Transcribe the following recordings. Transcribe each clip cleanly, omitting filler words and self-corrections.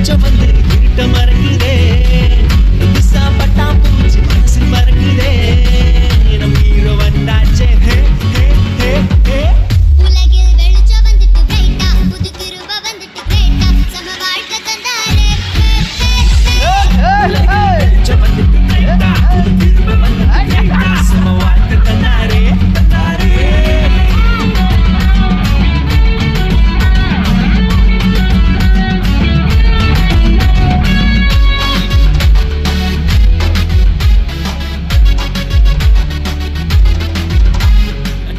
வெளிச்சம் வந்து இருட்ட மறக்குதே புதுசா பட்டா பூச்சி மனசு மறக்குதே நம் ஹீரோ வந்தாச்சே ஹே ஹே ஹே ஹே உலகில் வெளிச்சம் வந்துட்டு பிரைட்டா புது கிருப வந்துட்டு கிரேட்டா சம வாழ்க்கை தந்தாரே வெளிச்சம் வந்துட்டு பிரைட்டா புது கிருப வந்துட்டு கிரேட்டா சம வாழ்க்கை தந்தாரே தந்தாரே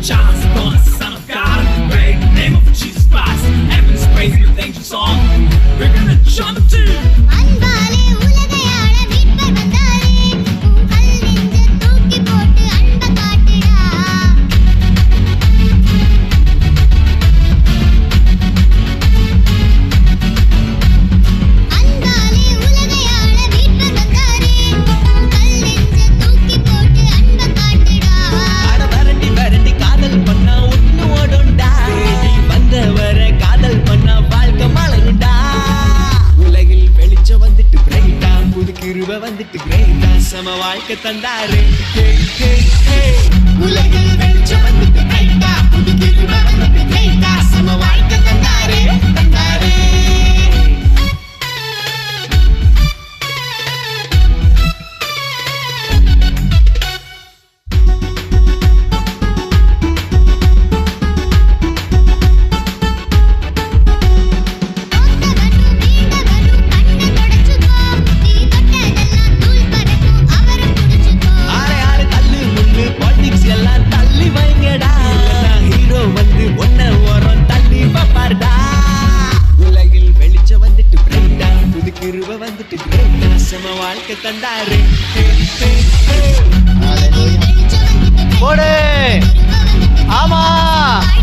Chance born son of God, great name of Jesus Christ. Heaven's praise with angel song. We're gonna jump to. அன்பாலே உலகையாள மீட்பர் வந்தாரே உன் கல் நெஞ்ச தூக்கி போட்டு அன்ப காட்டுடா அன்பாலே உலகையாள மீட்பர் வந்தாரே உன் கல் நெஞ்ச தூக்கி போட்டு அன்ப காட்டுடா அட வரண்டி வரண்டி காதல் பண்ணா ஒண்ணு ஓடுண்டா தேடி வந்தவர காதல் பண்ணா வாழ்க்கை மலருண்டா உலகில் வெளிச்சம் வந்துட்டு பிரைட்டா புது கிருப வந்துட்டு கிரேட்டா சம வாழ்க்கை தந்தாரே ஹே ஹே ஹே உலகில் வெளிச்சம் வந்துட்டு பிரைட்டா புது கிருப வந்துட்டு கிரேட்டா சம வாழ்க்கை தந்தாரே தந்தாரே தோத்தவனும் வீழ்ந்தவனும் கண்ணை தொடச்சுக்கோ நீ தொட்டதெல்லாம் தூள் பறக்கும் அவரை புடிச்சுக்கோ ஆளே ஆளு தள்ளு முள்ளு பாலிடிக்ஸ் எல்லாம் தள்ளி வைங்கடா ஹீரோ வந்து ஒன்ன ஓரம் தள்ளி பாப்பாருடா உலகில் வெளிச்சம் வந்துட்டு பிரைட்டா புது கிருப வந்துட்டு கிரேட்டா சம வாழ்க்கை தந்தாரே ஹே ஹே ஹே உலகில் வெளிச்சம் வந்துட்டு போடு கிருப வந்துட்டு ஆமா வாழ்க்கை